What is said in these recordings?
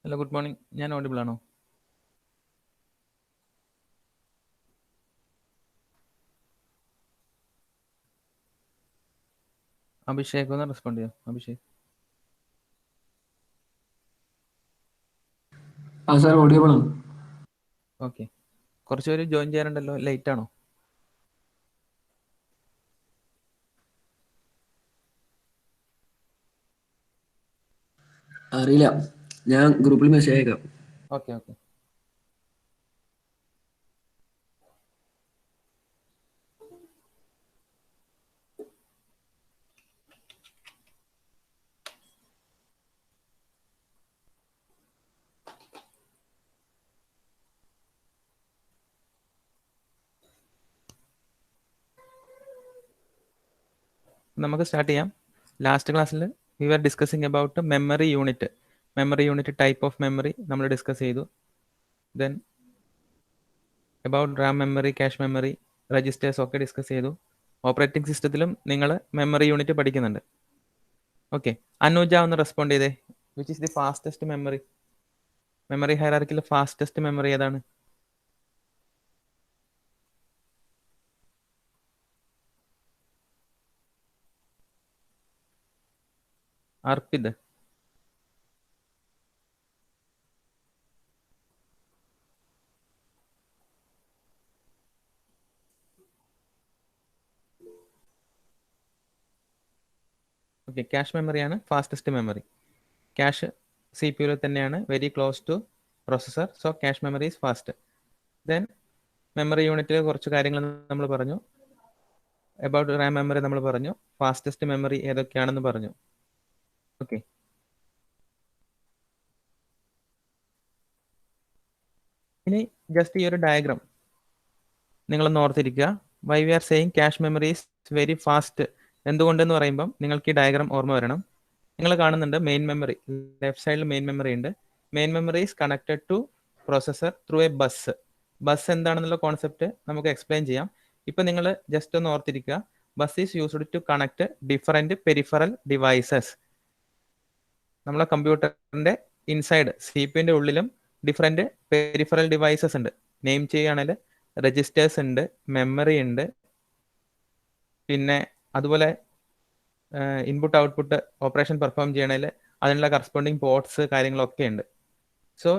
Hello, good morning. ഞാൻ audible ആണോ? അഭിഷേക് ഒന്ന് റെസ്പോണ്ട് ചെയ്യോ? അഭിഷേക്. സാർ ഓഡിയബിൾ ആണ്. ഓക്കെ. കുറച്ച് പേര് ജോയിൻ ചെയ്യാറുണ്ടല്ലോ, ലേറ്റ് ആണോ? അറിയില്ല, ഞാൻ ഗ്രൂപ്പിൽ മെസ്സേജ് അയക്കാം. Okay okay. നമുക്ക് സ്റ്റാർട്ട് ചെയ്യാം. ലാസ്റ്റ് ക്ലാസ്സിൽ we are discussing about memory unit type of memory നമ്മൾ ഡിസ്കസ് ചെയ്തു. Then about RAM memory, cache memory, registers ഒക്കെ ഡിസ്കസ് ചെയ്തു. ഓപ്പറേറ്റിംഗ് സിസ്റ്റത്തിലും നിങ്ങൾ മെമ്മറി യൂണിറ്റ് പഠിക്കുന്നുണ്ട്. ഓക്കെ. അനുജ ഒന്ന് റെസ്പോണ്ട് ചെയ്തേ. Which is the fastest memory ഹൈറാർക്കിയിൽ ഫാസ്റ്റസ്റ്റ് മെമ്മറി ഏതാണ്? അർപ്പിത്. ഓക്കെ, ക്യാഷ് മെമ്മറിയാണ് fastest memory. Cache C P യുവിൽ തന്നെയാണ്, very close to processor. So cash memory is fast. Then memory യൂണിറ്റിൽ കുറച്ച് കാര്യങ്ങൾ നമ്മൾ പറഞ്ഞു. അബൌട്ട് റാം മെമ്മറി നമ്മൾ പറഞ്ഞു. ഫാസ്റ്റസ്റ്റ് മെമ്മറി ഏതൊക്കെയാണെന്ന് പറഞ്ഞു. ഓക്കെ. ഇനി ജസ്റ്റ് ഈ ഒരു ഡയഗ്രാം നിങ്ങളൊന്ന് ഓർത്തിരിക്കുക. Why we are saying cache memory is very fast എന്തുകൊണ്ടെന്ന് പറയുമ്പം നിങ്ങൾക്ക് ഈ ഡയഗ്രാം ഓർമ്മ വരണം. നിങ്ങൾ കാണുന്നുണ്ട് മെയിൻ മെമ്മറി, ലെഫ്റ്റ് സൈഡിൽ മെയിൻ മെമ്മറി ഉണ്ട്. Main memory is connected to processor through a bus. Bus എന്താണെന്നുള്ള കോൺസെപ്റ്റ് നമുക്ക് എക്സ്പ്ലെയിൻ ചെയ്യാം. ഇപ്പം നിങ്ങൾ ജസ്റ്റ് ഒന്ന് ഓർത്തിരിക്കുക, bus is used to connect different peripheral devices. നമ്മളെ കമ്പ്യൂട്ടറിന്റെ ഇൻസൈഡ് സി പി യുവിൻ്റെ ഉള്ളിലും ഡിഫറെൻറ്റ് പെരിഫറൽ ഡിവൈസസ് ഉണ്ട്. നെയിം ചെയ്യുകയാണെങ്കിൽ രജിസ്റ്റേഴ്സ് ഉണ്ട്, മെമ്മറി ഉണ്ട്, പിന്നെ അതുപോലെ ഇൻപുട്ട് ഔട്ട്പുട്ട് ഓപ്പറേഷൻ പെർഫോം ചെയ്യണതിൽ അതിനുള്ള കറസ്പോണ്ടിങ് പോർട്സ് കാര്യങ്ങളൊക്കെ ഉണ്ട്. സോ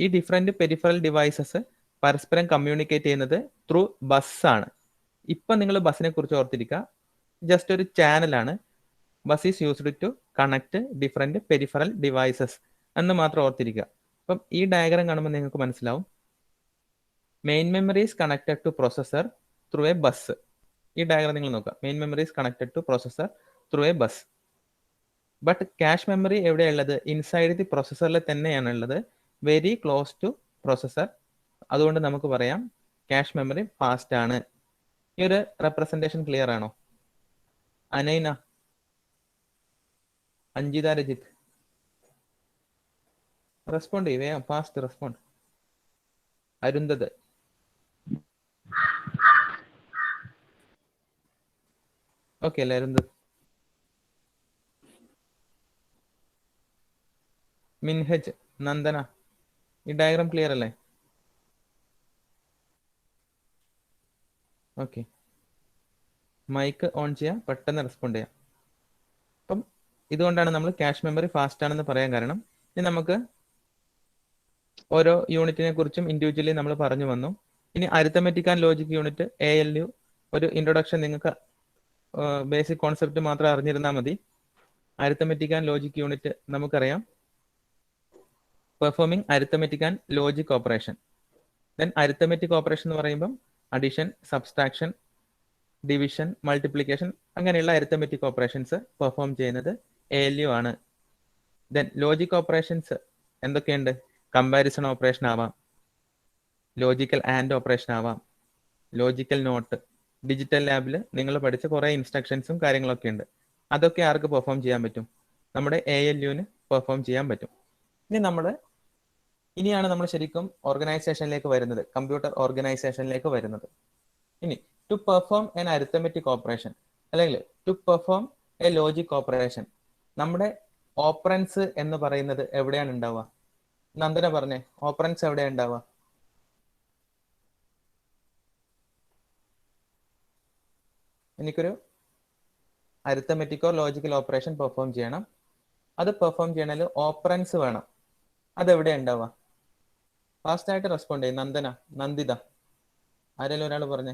ഈ ഡിഫറെൻറ്റ് പെരിഫറൽ ഡിവൈസസ് പരസ്പരം കമ്മ്യൂണിക്കേറ്റ് ചെയ്യുന്നത് ത്രൂ ബസ്സാണ്. ഇപ്പം നിങ്ങൾ ബസ്സിനെ കുറിച്ച് ഓർത്തിരിക്കുക, ജസ്റ്റ് ഒരു ചാനലാണ്. Bus is used to connect different peripheral devices എന്ന് മാത്രം ഓർത്തിരിക്കുക. അപ്പം ഈ ഡയഗ്രാം കാണുമ്പോൾ നിങ്ങൾക്ക് മനസ്സിലാവും main memory is connected to processor through a bus. ഈ ഡയഗ്രാം നിങ്ങൾ നോക്കുക, main memory is connected to processor through a bus. But cache memory എവിടെയുള്ളത്? ഇൻസൈഡ് ദി പ്രോസസറിൽ തന്നെയാണ് ഉള്ളത്, വെരി ക്ലോസ് ടു പ്രോസസർ. അതുകൊണ്ട് നമുക്ക് പറയാം ക്യാഷ് മെമ്മറി ഫാസ്റ്റ് ആണ്. ഈ ഒരു റെപ്രസെൻറ്റേഷൻ ക്ലിയർ ആണോ? അനൈന, അഞ്ജിത, രജിത്ത് റെസ്പോണ്ട് ചെയ്യേ, ഫാസ്റ്റ് റെസ്പോണ്ട്. അരുന്ധത്, ഓക്കെ അല്ലേ? അരുന്ധത്, മിൻഹജ്, നന്ദന, ഈ ഡയഗ്രാം ക്ലിയർ അല്ലേ? ഓക്കെ, മൈക്ക് ഓൺ ചെയ്യാം, പെട്ടെന്ന് റെസ്പോണ്ട് ചെയ്യാം. അപ്പം ഇതുകൊണ്ടാണ് നമ്മൾ ക്യാഷ് മെമ്മറി ഫാസ്റ്റ് ആണെന്ന് പറയാൻ കാരണം. ഇനി നമുക്ക് ഓരോ യൂണിറ്റിനെ കുറിച്ചും ഇൻഡിവിജ്വലി നമ്മൾ പറഞ്ഞു വന്നു. ഇനി arithmetic and logic unit ALU ഒരു ഇൻട്രൊഡക്ഷൻ, നിങ്ങൾക്ക് ബേസിക് കോൺസെപ്റ്റ് മാത്രം അറിഞ്ഞിരുന്നാൽ മതി. അരിത്തമെറ്റിക് ആൻഡ് ലോജിക് യൂണിറ്റ് നമുക്കറിയാം, performing arithmetic and logic operation. Then arithmetic operation എന്ന് പറയുമ്പം അഡിഷൻ, സബ്സ്ട്രാക്ഷൻ, ഡിവിഷൻ, മൾട്ടിപ്ലിക്കേഷൻ, അങ്ങനെയുള്ള അരിത്തമെറ്റിക് ഓപ്പറേഷൻസ് പെർഫോം ചെയ്യുന്നത് ALU ആണ്. ദെൻ ലോജിക് ഓപ്പറേഷൻസ് എന്തൊക്കെയുണ്ട്? കമ്പാരിസൺ ഓപ്പറേഷൻ ആവാം, ലോജിക്കൽ ആൻഡ് ഓപ്പറേഷൻ ആവാം, ലോജിക്കൽ നോട്ട്. ഡിജിറ്റൽ ലാബിൽ നിങ്ങൾ പഠിച്ച കുറേ ഇൻസ്ട്രക്ഷൻസും കാര്യങ്ങളൊക്കെ ഉണ്ട്. അതൊക്കെ ആർക്ക് പെർഫോം ചെയ്യാൻ പറ്റും? നമ്മുടെ ALUവിന് പെർഫോം ചെയ്യാൻ പറ്റും. ഇനിയാണ് നമ്മൾ ശരിക്കും ഓർഗനൈസേഷനിലേക്ക് വരുന്നത്, കമ്പ്യൂട്ടർ ഓർഗനൈസേഷനിലേക്ക് വരുന്നത്. ഇനി to perform an arithmetic operation അല്ലെങ്കിൽ to perform a logic operation, നമ്മുടെ ഓപ്പറൻസ് എന്ന് പറയുന്നത് എവിടെയാണ് ഉണ്ടാവുക? നന്ദന പറഞ്ഞേ, ഓപ്പറൻസ് എവിടെ ഉണ്ടാവുക? എനിക്കൊരു അരിത്തമെറ്റിക്കോ ലോജിക്കൽ ഓപ്പറേഷൻ പെർഫോം ചെയ്യണം. അത് പെർഫോം ചെയ്യണമെങ്കിൽ ഓപ്പറൻസ് വേണം. അതെവിടെ ഉണ്ടാവുക? ഫാസ്റ്റ് ആയിട്ട് റെസ്പോണ്ട് ചെയ്യും. നന്ദന, നന്ദിത, ആരെങ്കിലും ഒരാൾ പറഞ്ഞേ.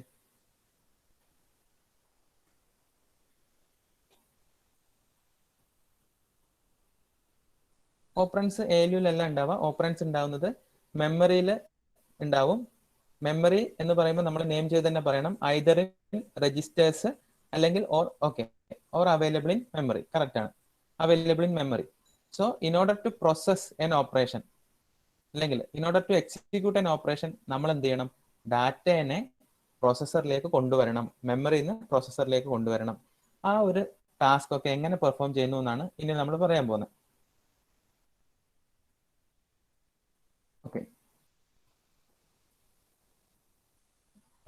ഓപ്പറൻസ് ALU-ലല്ല ഉണ്ടാവുക. ഓപ്പറൻസ് ഉണ്ടാവുന്നത് മെമ്മറിയിൽ ഉണ്ടാവും. മെമ്മറി എന്ന് പറയുമ്പോൾ നമ്മൾ നെയിം ചെയ്ത് തന്നെ പറയണം. ഐദർ ഇൻ രജിസ്റ്റേഴ്സ് അല്ലെങ്കിൽ or available in memory. Correct ആണ്, available in memory. So in order to process an operation അല്ലെങ്കിൽ in order to execute an operation നമ്മൾ എന്ത് ചെയ്യണം? ഡാറ്റേനെ പ്രോസസ്സറിലേക്ക് കൊണ്ടുവരണം, മെമ്മറിയിൽ നിന്ന് പ്രോസസ്സറിലേക്ക് കൊണ്ടുവരണം. ആ ഒരു ടാസ്ക് ഒക്കെ എങ്ങനെ പെർഫോം ചെയ്യുന്നു എന്നാണ് ഇനി നമ്മൾ പറയാൻ പോകുന്നത്. ഓക്കെ,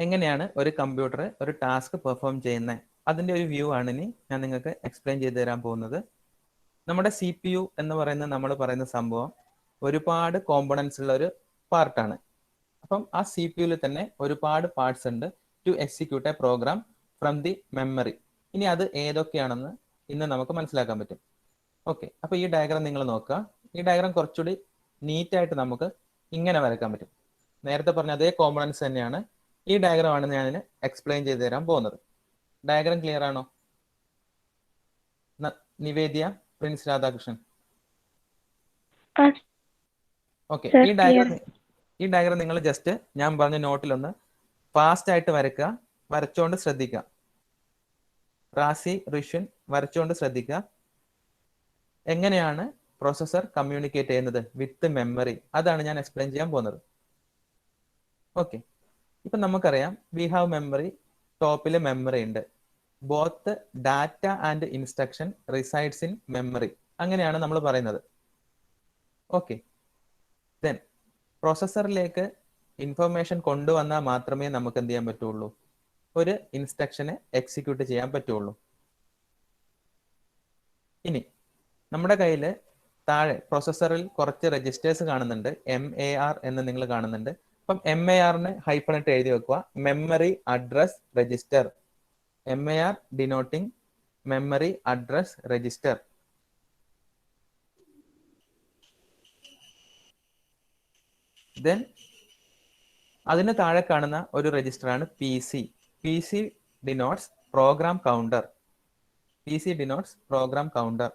എങ്ങനെയാണ് ഒരു കമ്പ്യൂട്ടർ ഒരു ടാസ്ക് പെർഫോം ചെയ്യുന്നത്, അതിന്റെ ഒരു വ്യൂ ആണ് ഇനി ഞാൻ നിങ്ങൾക്ക് എക്സ്പ്ലെയിൻ ചെയ്തു തരാൻ പോകുന്നത്. നമ്മുടെ CPU എന്ന് പറയുന്ന നമ്മൾ പറയുന്ന സംഭവം ഒരുപാട് കോമ്പണൻസ് ഉള്ള ഒരു പാർട്ടാണ്. അപ്പം ആ CPU-ൽ തന്നെ ഒരുപാട് പാർട്സ് ഉണ്ട് to execute a program from the memory. ഇനി അത് ഏതൊക്കെയാണെന്ന് ഇന്ന് നമുക്ക് മനസ്സിലാക്കാൻ പറ്റും. ഓക്കെ, അപ്പൊ ഈ ഡയഗ്രാം നിങ്ങൾ നോക്കുക. ഈ ഡയഗ്രാം കുറച്ചുകൂടി നീറ്റായിട്ട് നമുക്ക് ഇങ്ങനെ വരയ്ക്കാൻ പറ്റും. നേരത്തെ പറഞ്ഞ അതേ കോമ്പണൻസ് തന്നെയാണ്. ഈ ഡയഗ്രാം ആണ് ഞാൻ എക്സ്പ്ലെയിൻ ചെയ്തു തരാൻ പോകുന്നത്. ഡയഗ്രാം ക്ലിയർ ആണോ? നിവേദ്യ, പ്രിൻസ് രാധാകൃഷ്ണൻ. ഓക്കെ, ഈ ഡയഗ്രാം നിങ്ങൾ ജസ്റ്റ് ഞാൻ പറഞ്ഞ നോട്ടിലൊന്ന് ഫാസ്റ്റ് ആയിട്ട് വരയ്ക്കുക. വരച്ചോണ്ട് ശ്രദ്ധിക്കുക. റാസി, ഋഷ്യൻ വരച്ചോണ്ട് ശ്രദ്ധിക്കുക. എങ്ങനെയാണ് പ്രോസസർ കമ്മ്യൂണിക്കേറ്റ് ചെയ്യുന്നത് വിത്ത് മെമ്മറി, അതാണ് ഞാൻ എക്സ്പ്ലെയിൻ ചെയ്യാൻ പോകുന്നത്. ഓക്കെ, ഇപ്പൊ നമുക്കറിയാം വി ഹാവ് മെമ്മറി. ടോപ്പിൽ മെമ്മറി ഉണ്ട്. Both data and instruction resides in memory, അങ്ങനെയാണ് നമ്മൾ പറയുന്നത്. ഓക്കെ, ദെൻ പ്രോസസ്സറിലേക്ക് ഇൻഫർമേഷൻ കൊണ്ടുവന്നാൽ മാത്രമേ നമുക്ക് എന്ത് ചെയ്യാൻ പറ്റുള്ളൂ? ഒരു ഇൻസ്ട്രക്ഷനെ എക്സിക്യൂട്ട് ചെയ്യാൻ പറ്റുള്ളൂ. ഇനി നമ്മുടെ കയ്യിൽ താഴെ പ്രോസസ്സറിൽ കുറച്ച് രജിസ്റ്റേഴ്സ് കാണുന്നുണ്ട്. MAR എന്ന് നിങ്ങൾ കാണുന്നുണ്ട്. അപ്പം MAR-ന് ഹൈഫണിട്ട് എഴുതി വെക്കുക, memory address register. MAR denoting memory address register. Then അതിന് താഴെ കാണുന്ന ഒരു രജിസ്റ്ററാണ് PC. PC denotes program counter. PC denotes program counter.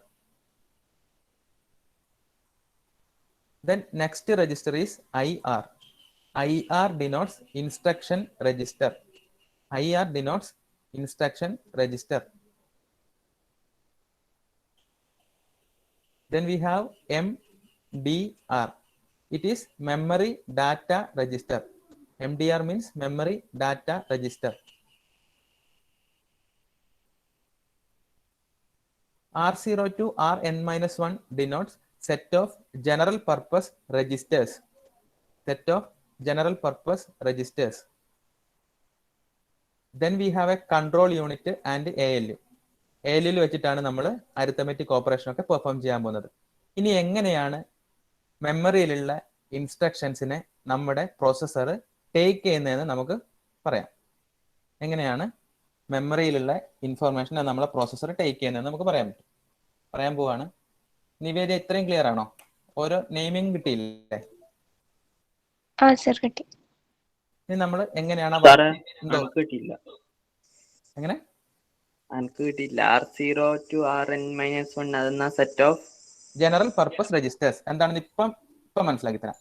Then next register is IR. IR denotes instruction register. IR denotes instruction register. Then we have MDR. It is memory data register. MDR means memory data register. R0 to Rn-1 denotes set of general purpose registers. Set of general purpose registers. Then we have a control unit and ALU. ALU വെച്ചിട്ടാണ് നമ്മൾ arithmetic operation ഒക്കെ perform ചെയ്യാൻ പോകുന്നത്. ഇനി എങ്ങനെയാണ് മെമ്മറിയിലുള്ള ഇൻസ്ട്രക്ഷൻസിനെ നമ്മുടെ processor take ചെയ്യുന്നതെന്ന് നമുക്ക് പറയാം. എങ്ങനെയാണ് മെമ്മറിയിലുള്ള ഇൻഫർമേഷൻ നമ്മളെ പ്രോസസ്സർ ടേക്ക് ചെയ്യുന്നതെന്ന് നമുക്ക് പറയാൻ പറ്റും. പറയാൻ പോവാണ്. നിവേദ്യ, ഇത്രയും ക്ലിയർ ആണോ? ഓരോ നെയിമിംഗ് കിട്ടിയില്ലേ? ഇനി നമ്മൾ എങ്ങനെയാണ് എങ്ങനെ R0 to Rn-1 അതെന്നാ set of general purpose registers എന്താണെന്ന് ഇപ്പം മനസ്സിലാക്കി തരാം.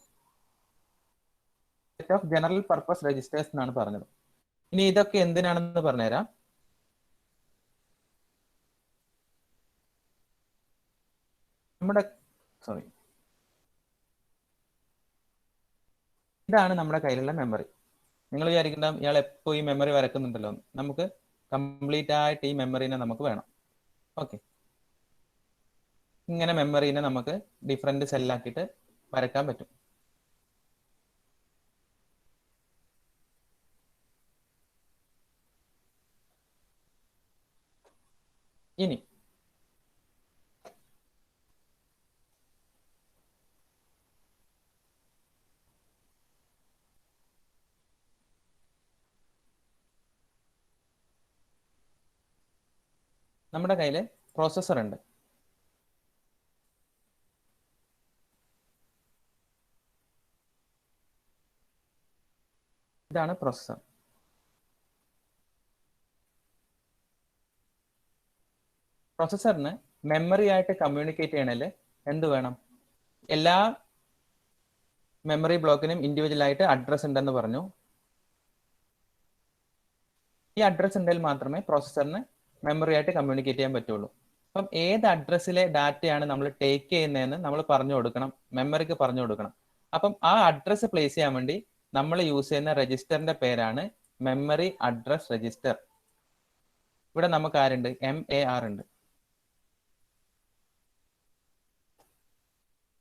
Set of general purpose registers എന്നാണ് പറഞ്ഞത്. ഇനി ഇതൊക്കെ എന്തിനാണെന്ന് പറഞ്ഞുതരാം. ഇതാണ് നമ്മുടെ കയ്യിലുള്ള മെമ്മറി. നിങ്ങൾ വിചാരിക്കേണ്ട ഇയാൾ എപ്പോൾ ഈ മെമ്മറി വരക്കുന്നുണ്ടല്ലോ. നമുക്ക് കംപ്ലീറ്റ് ആയിട്ട് ഈ മെമ്മറിനെ നമുക്ക് വേണം. ഓക്കെ, ഇങ്ങനെ മെമ്മറിനെ നമുക്ക് ഡിഫറെന്റ് സെല്ലാക്കിയിട്ട് വരക്കാൻ പറ്റും. ഇനി നമ്മുടെ കയ്യിൽ പ്രോസസ്സർ ഉണ്ട്. ഇതാണ് പ്രോസസ്സർ. പ്രോസസ്സറിന് മെമ്മറി ആയിട്ട് കമ്മ്യൂണിക്കേറ്റ് ചെയ്യണതിൽ എന്ത് വേണം? എല്ലാ മെമ്മറി ബ്ലോക്കിനും ഇൻഡിവിജ്വൽ ആയിട്ട് അഡ്രസ് ഉണ്ടെന്ന് പറഞ്ഞു. ഈ അഡ്രസ് ഉണ്ടെങ്കിൽ മാത്രമേ പ്രോസസ്സറിന് മെമ്മറി ആയിട്ട് കമ്മ്യൂണിക്കേറ്റ് ചെയ്യാൻ പറ്റുള്ളൂ. അപ്പം ഏത് അഡ്രസ്സിലെ ഡാറ്റയാണ് നമ്മൾ ടേക്ക് ചെയ്യുന്നതെന്ന് നമ്മൾ പറഞ്ഞു കൊടുക്കണം, മെമ്മറിക്ക് പറഞ്ഞു കൊടുക്കണം. അപ്പം ആ അഡ്രസ്സ് പ്ലേസ് ചെയ്യാൻ വേണ്ടി നമ്മൾ യൂസ് ചെയ്യുന്ന രജിസ്റ്ററിന്റെ പേരാണ് മെമ്മറി അഡ്രസ് രജിസ്റ്റർ. ഇവിടെ നമുക്ക് ആരുണ്ട്? MAR ഉണ്ട്.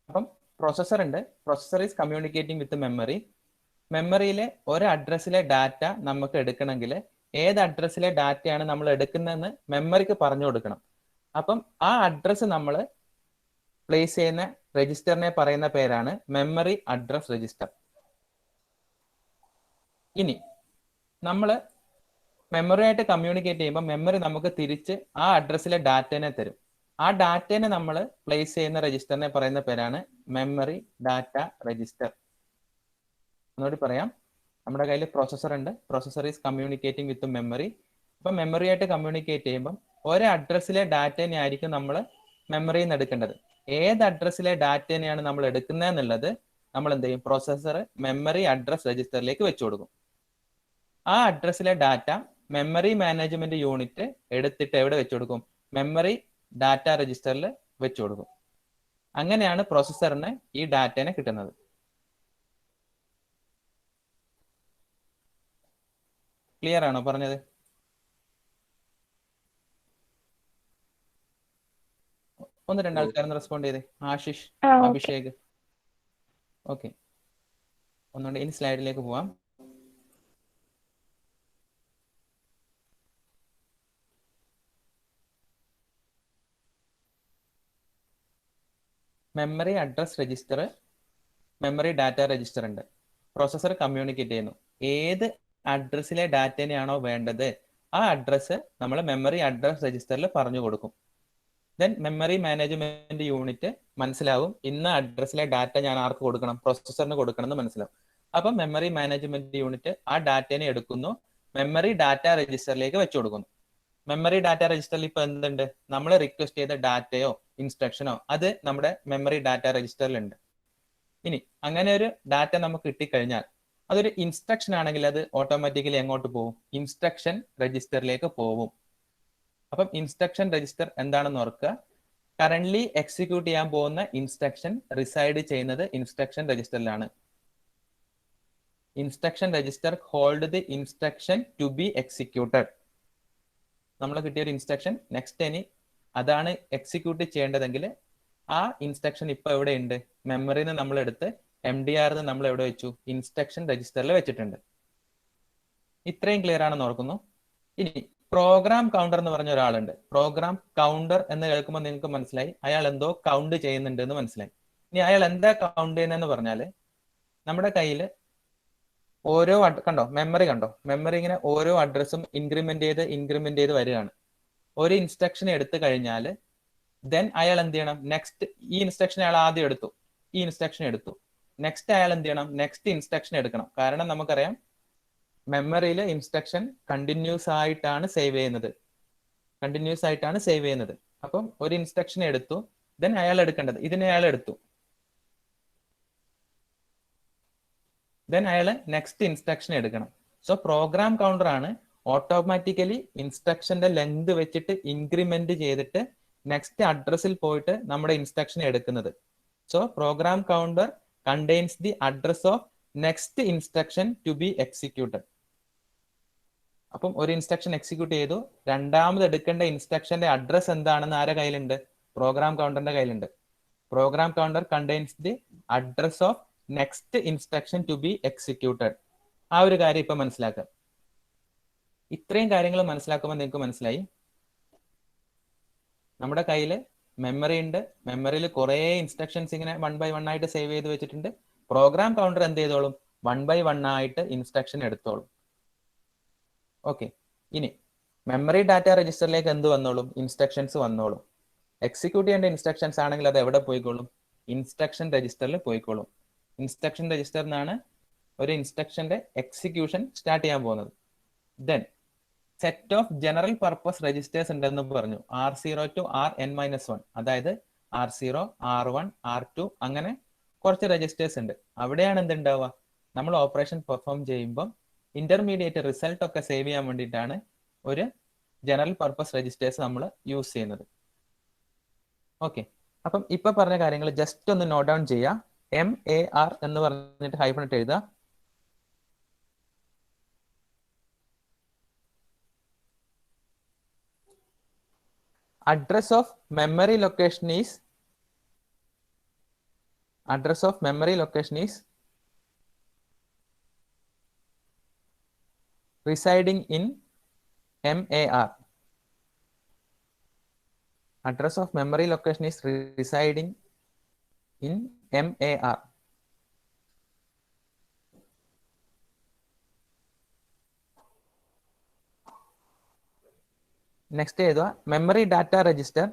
അപ്പം പ്രോസസ്സർ ഉണ്ട്. Processor is communicating with memory. മെമ്മറിയിലെ ഒരു അഡ്രസ്സിലെ ഡാറ്റ നമുക്ക് എടുക്കണമെങ്കിൽ ഏത് അഡ്രസ്സിലെ ഡാറ്റയാണ് നമ്മൾ എടുക്കുന്നതെന്ന് മെമ്മറിക്ക് പറഞ്ഞു കൊടുക്കണം. അപ്പം ആ അഡ്രസ്സ് നമ്മൾ പ്ലേസ് ചെയ്യുന്ന രജിസ്റ്ററിനെ പറയുന്ന പേരാണ് മെമ്മറി അഡ്രസ് രജിസ്റ്റർ. ഇനി നമ്മൾ മെമ്മറി ആയിട്ട് കമ്മ്യൂണിക്കേറ്റ് ചെയ്യുമ്പോൾ മെമ്മറി നമുക്ക് തിരിച്ച് ആ അഡ്രസ്സിലെ ഡാറ്റനെ തരും. ആ ഡാറ്റനെ നമ്മൾ പ്ലേസ് ചെയ്യുന്ന രജിസ്റ്ററിനെ പറയുന്ന പേരാണ് മെമ്മറി ഡാറ്റ രജിസ്റ്റർ. ഒന്നുകൂടി പറയാം. നമ്മുടെ കയ്യിൽ പ്രോസസ്സർ ഉണ്ട്. Processor is communicating with memory. അപ്പം മെമ്മറി ആയിട്ട് കമ്മ്യൂണിക്കേറ്റ് ചെയ്യുമ്പം ഒരു അഡ്രസ്സിലെ ഡാറ്റനെ ആയിരിക്കും നമ്മൾ മെമ്മറിയിൽ നിന്ന് എടുക്കേണ്ടത്. ഏത് അഡ്രസ്സിലെ ഡാറ്റനെയാണ് നമ്മൾ എടുക്കുന്നതെന്നുള്ളത് നമ്മൾ എന്ത് ചെയ്യും? പ്രോസസ്സർ മെമ്മറി അഡ്രസ് രജിസ്റ്ററിലേക്ക് വെച്ചു കൊടുക്കും. ആ അഡ്രസ്സിലെ ഡാറ്റ മെമ്മറി മാനേജ്മെന്റ് യൂണിറ്റ് എടുത്തിട്ട് എവിടെ വെച്ചു കൊടുക്കും? മെമ്മറി ഡാറ്റ രജിസ്റ്ററിൽ വെച്ചു കൊടുക്കും. അങ്ങനെയാണ് പ്രോസസ്സറിന് ഈ ഡാറ്റനെ കിട്ടുന്നത്. ക്ലിയർ ആണോ പറഞ്ഞത്? ഒന്ന് രണ്ടാൾക്കാരൊന്ന് റെസ്പോണ്ട് ചെയ്തേ. ആശിഷ്, അഭിഷേക്. ഓക്കെ, ഒന്നുകൊണ്ട് ഇനി സ്ലൈഡിലേക്ക് പോവാം. Memory address register, memory data register ഉണ്ട്. പ്രോസസ്സർ കമ്മ്യൂണിക്കേറ്റ് ചെയ്യുന്നു. ഏത് അഡ്രസ്സിലെ ഡാറ്റനെയാണോ വേണ്ടത് ആ അഡ്രസ്സ് നമ്മൾ മെമ്മറി അഡ്രസ് രജിസ്റ്ററിൽ പറഞ്ഞു കൊടുക്കും. ദെൻ മെമ്മറി മാനേജ്മെന്റ് യൂണിറ്റ് മനസ്സിലാവും ഇന്ന അഡ്രസ്സിലെ ഡാറ്റ ഞാൻ ആർക്ക് കൊടുക്കണം? പ്രോസസ്സറിന് കൊടുക്കണം എന്ന് മനസ്സിലാവും. അപ്പം മെമ്മറി മാനേജ്മെന്റ് യൂണിറ്റ് ആ ഡാറ്റനെ എടുക്കുന്നു, മെമ്മറി ഡാറ്റ രജിസ്റ്ററിലേക്ക് വെച്ചു കൊടുക്കുന്നു. മെമ്മറി ഡാറ്റ രജിസ്റ്ററിൽ ഇപ്പൊ എന്തുണ്ട്? നമ്മൾ റിക്വസ്റ്റ് ചെയ്ത ഡാറ്റയോ ഇൻസ്ട്രക്ഷനോ അത് നമ്മുടെ മെമ്മറി ഡാറ്റ രജിസ്റ്ററിലുണ്ട്. ഇനി അങ്ങനെ ഒരു ഡാറ്റ നമുക്ക് കിട്ടിക്കഴിഞ്ഞാൽ അതൊരു ഇൻസ്ട്രക്ഷൻ ആണെങ്കിൽ അത് ഓട്ടോമാറ്റിക്കലി എങ്ങോട്ട് പോകും? ഇൻസ്ട്രക്ഷൻ രജിസ്റ്ററിലേക്ക് പോകും. അപ്പം ഇൻസ്ട്രക്ഷൻ രജിസ്റ്റർ എന്താണെന്ന് ഓർക്കുക. കറന്റ്ലി എക്സിക്യൂട്ട് ചെയ്യാൻ പോകുന്ന ഇൻസ്ട്രക്ഷൻ റിസൈഡ് ചെയ്യുന്നത് ഇൻസ്ട്രക്ഷൻ രജിസ്റ്ററിലാണ്. Instruction register hold the instruction to be executed. നമ്മൾ കിട്ടിയ ഒരു ഇൻസ്ട്രക്ഷൻ നെക്സ്റ്റ് ഇനി അതാണ് എക്സിക്യൂട്ട് ചെയ്യേണ്ടതെങ്കിൽ ആ ഇൻസ്ട്രക്ഷൻ ഇപ്പൊ എവിടെ ഉണ്ട്? മെമ്മറിയിൽ നിന്ന് നമ്മൾ എടുത്ത് MDR നമ്മൾ എവിടെ വെച്ചു? ഇൻസ്ട്രക്ഷൻ രജിസ്റ്ററിൽ വെച്ചിട്ടുണ്ട്. ഇത്രയും ക്ലിയർ ആണെന്ന് ഓർക്കുന്നു. ഇനി പ്രോഗ്രാം കൗണ്ടർ എന്ന് പറഞ്ഞ ഒരാളുണ്ട്. പ്രോഗ്രാം കൗണ്ടർ എന്ന് കേൾക്കുമ്പോൾ നിങ്ങൾക്ക് മനസ്സിലായി അയാൾ എന്തോ കൗണ്ട് ചെയ്യുന്നുണ്ട് എന്ന് മനസ്സിലായി. ഇനി അയാൾ എന്താ കൗണ്ട് ചെയ്യുന്നതെന്ന് പറഞ്ഞാല് നമ്മുടെ കയ്യിൽ ഓരോ കണ്ടോ മെമ്മറി കണ്ടോ? മെമ്മറി ഇങ്ങനെ ഓരോ അഡ്രസ്സും ഇൻക്രിമെന്റ് ചെയ്ത് വരികയാണ്. ഒരു ഇൻസ്ട്രക്ഷൻ എടുത്തു കഴിഞ്ഞാൽ ദെൻ അയാൾ എന്ത് ചെയ്യണം? നെക്സ്റ്റ് ഈ ഇൻസ്ട്രക്ഷൻ അയാൾ ആദ്യം എടുത്തു, ഈ ഇൻസ്ട്രക്ഷൻ എടുത്തു, നെക്സ്റ്റ് അയാൾ എന്ത് ചെയ്യണം? നെക്സ്റ്റ് ഇൻസ്ട്രക്ഷൻ എടുക്കണം. കാരണം നമുക്കറിയാം മെമ്മറിയിൽ ഇൻസ്ട്രക്ഷൻ കണ്ടിന്യൂസ് ആയിട്ടാണ് സേവ് ചെയ്യുന്നത്. അപ്പം ഒരു ഇൻസ്ട്രക്ഷൻ എടുത്തു, ദെൻ അയാൾ എടുക്കേണ്ടത് ഇതിനെ അയാൾ എടുത്തു, ദെൻ അയാൾ നെക്സ്റ്റ് ഇൻസ്ട്രക്ഷൻ എടുക്കണം. സോ പ്രോഗ്രാം കൗണ്ടർ ആണ് ഓട്ടോമാറ്റിക്കലി ഇൻസ്ട്രക്ഷന്റെ ലെങ്ത് വെച്ചിട്ട് ഇൻക്രിമെന്റ് ചെയ്തിട്ട് നെക്സ്റ്റ് അഡ്രസ്സിൽ പോയിട്ട് നമ്മുടെ ഇൻസ്ട്രക്ഷൻ എടുക്കുന്നത്. So program counter contains the address of next instruction to be executed. അപ്പം ഒരു ഇൻസ്ട്രക്ഷൻ എക്സിക്യൂട്ട് ചെയ്തു, രണ്ടാമത് എടുക്കേണ്ട ഇൻസ്ട്രക്ഷന്റെ അഡ്രസ് എന്താണെന്ന് ആരുടെ കയ്യിലുണ്ട്? പ്രോഗ്രാം കൗണ്ടറിന്റെ കയ്യിലുണ്ട്. Program counter contains the address of next instruction to be executed. ആ ഒരു കാര്യം ഇപ്പൊ മനസ്സിലാക്കുക. ഇത്രയും കാര്യങ്ങൾ മനസ്സിലാക്കുമ്പോൾ നിങ്ങൾക്ക് മനസ്സിലായി നമ്മുടെ കയ്യിൽ മെമ്മറി ഉണ്ട്. മെമ്മറിയിൽ കുറെ ഇൻസ്ട്രക്ഷൻസ് ഇങ്ങനെ 1 by 1 ആയിട്ട് സേവ് ചെയ്ത് വെച്ചിട്ടുണ്ട്. പ്രോഗ്രാം കൗണ്ടർ എന്ത് ചെയ്തോളും? 1 by 1 ആയിട്ട് ഇൻസ്ട്രക്ഷൻ എടുത്തോളും. ഓക്കെ, ഇനി മെമ്മറി ഡാറ്റ രജിസ്റ്ററിലേക്ക് എന്ത് വന്നോളും? ഇൻസ്ട്രക്ഷൻസ് വന്നോളും. എക്സിക്യൂട്ട് ചെയ്യേണ്ട ഇൻസ്ട്രക്ഷൻസ് ആണെങ്കിൽ അത് എവിടെ പോയിക്കോളും? ഇൻസ്ട്രക്ഷൻ രജിസ്റ്ററിൽ പോയിക്കോളും. ഇൻസ്ട്രക്ഷൻ രജിസ്റ്ററിൽ നിന്നാണ് ഒരു ഇൻസ്ട്രക്ഷന്റെ എക്സിക്യൂഷൻ സ്റ്റാർട്ട് ചെയ്യാൻ പോകുന്നത്. Then set of general purpose registers ഉണ്ടെന്ന് പറഞ്ഞു, R0 to Rn-1. അതായത് R0, R1, R2 അങ്ങനെ കുറച്ച് രജിസ്റ്റേഴ്സ് ഉണ്ട്. അവിടെയാണ് എന്തുണ്ടാവുക? നമ്മൾ ഓപ്പറേഷൻ പെർഫോം ചെയ്യുമ്പോൾ ഇന്റർമീഡിയറ്റ് റിസൾട്ട് ഒക്കെ സേവ് ചെയ്യാൻ വേണ്ടിയിട്ടാണ് ഒരു ജനറൽ പർപ്പസ് രജിസ്റ്റേഴ്സ് നമ്മൾ യൂസ് ചെയ്യുന്നത്. ഓക്കെ, അപ്പം ഇപ്പൊ പറഞ്ഞ കാര്യങ്ങൾ ജസ്റ്റ് ഒന്ന് നോട്ട് ഡൗൺ ചെയ്യുക. MAR എന്ന് പറഞ്ഞിട്ട് ഹൈഫൺ ഇട്ട് എഴുതുക. Address of memory location is residing in MAR. Address of memory location is residing in MAR. Next ഏതുവാ? Memory data register.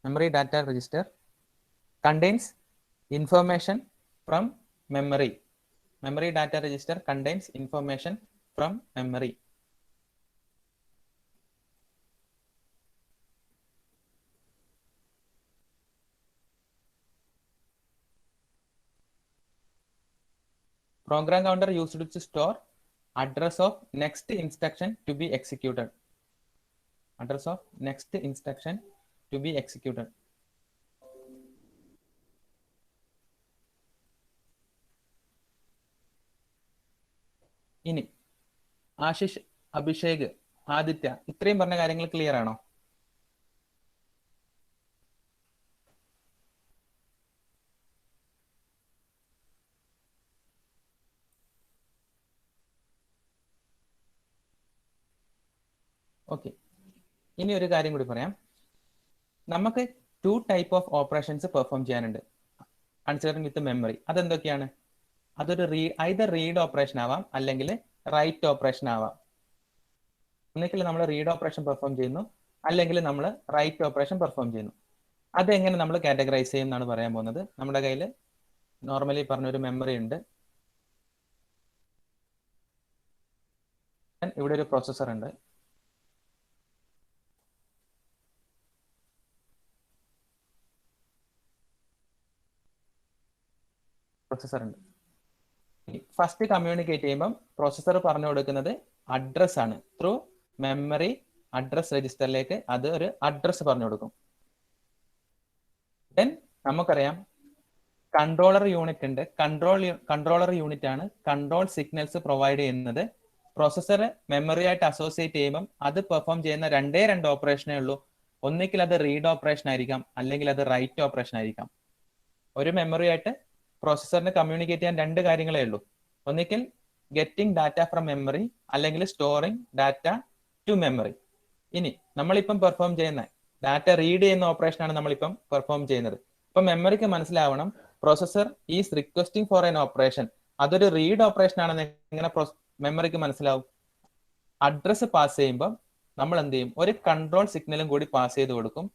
Memory data register contains information from memory. Memory data register contains information from memory. Program counter used to store address of next instruction to be executed. Address of next instruction to be executed. ഇനി ആശിഷ്, അഭിഷേക്, ആദിത്യ ഇത്രയും പറഞ്ഞ കാര്യങ്ങൾ clear ആണോ? Okay, ഇനി ഒരു കാര്യം കൂടി പറയാം. നമുക്ക് 2 ടൈപ്പ് ഓഫ് ഓപ്പറേഷൻസ് പെർഫോം ചെയ്യാനുണ്ട് കൺസിഡറിംഗ് വിത്ത് മെമ്മറി. അതെന്തൊക്കെയാണ്? അതൊരു ഐദർ റീഡ് ഓപ്പറേഷൻ ആവാം അല്ലെങ്കിൽ റൈറ്റ് ഓപ്പറേഷൻ ആവാം. ഒന്നിക്കൽ നമ്മൾ റീഡ് ഓപ്പറേഷൻ പെർഫോം ചെയ്യുന്നു, അല്ലെങ്കിൽ നമ്മൾ റൈറ്റ് ഓപ്പറേഷൻ പെർഫോം ചെയ്യുന്നു. അതെങ്ങനെ നമ്മൾ കാറ്റഗറൈസ് ചെയ്യും എന്നാണ് പറയാൻ പോകുന്നത്. നമ്മുടെ കയ്യിൽ നോർമലി പറഞ്ഞൊരു മെമ്മറി ഉണ്ട്, ഇവിടെ ഒരു പ്രോസസ്സർ ഉണ്ട്, ഫസ്റ്റ് കമ്മ്യൂണിക്കേറ്റ് ചെയ്യുമ്പോൾ പ്രോസസ്സർ പറഞ്ഞു കൊടുക്കുന്നത് അഡ്രസ് ആണ്. ത്രൂ മെമ്മറി അഡ്രസ് രജിസ്റ്ററിലേക്ക് അത് ഒരു അഡ്രസ് പറഞ്ഞു കൊടുക്കും. ദെൻ നമുക്കറിയാം കൺട്രോളർ യൂണിറ്റ് ഉണ്ട്. കൺട്രോളർ യൂണിറ്റ് ആണ് കൺട്രോൾ സിഗ്നൽസ് പ്രൊവൈഡ് ചെയ്യുന്നത്. പ്രോസസ്സർ മെമ്മറി ആയിട്ട് അസോസിയേറ്റ് ചെയ്യുമ്പോൾ അത് പെർഫോം ചെയ്യുന്ന രണ്ട് ഓപ്പറേഷനേ ഉള്ളൂ. ഒന്നിക്കൽ അത് റീഡ് ഓപ്പറേഷൻ ആയിരിക്കാം, അല്ലെങ്കിൽ അത് റൈറ്റ് ഓപ്പറേഷൻ ആയിരിക്കാം. ഒരു മെമ്മറി ആയിട്ട് പ്രോസസ്സറിന് കമ്മ്യൂണിക്കേറ്റ് ചെയ്യാൻ 2 കാര്യങ്ങളേ ഉള്ളൂ. ഒന്നിക്കൽ ഗെറ്റിംഗ് ഡാറ്റ ഫ്രം മെമ്മറി, അല്ലെങ്കിൽ സ്റ്റോറിംഗ് ഡാറ്റ ടു മെമ്മറി. ഇനി നമ്മളിപ്പം പെർഫോം ചെയ്യുന്ന ഡാറ്റ റീഡ് ചെയ്യുന്ന ഓപ്പറേഷൻ ആണ് നമ്മളിപ്പം പെർഫോം ചെയ്യുന്നത്. ഇപ്പൊ മെമ്മറിക്ക് മനസ്സിലാവണം processor is requesting for an operation, അതൊരു റീഡ് ഓപ്പറേഷൻ ആണെന്ന് എങ്ങനെ മെമ്മറിക്ക് മനസ്സിലാവും? അഡ്രസ് പാസ് ചെയ്യുമ്പോൾ നമ്മൾ എന്ത് ചെയ്യും? ഒരു കൺട്രോൾ സിഗ്നലും കൂടി പാസ് ചെയ്ത് കൊടുക്കും.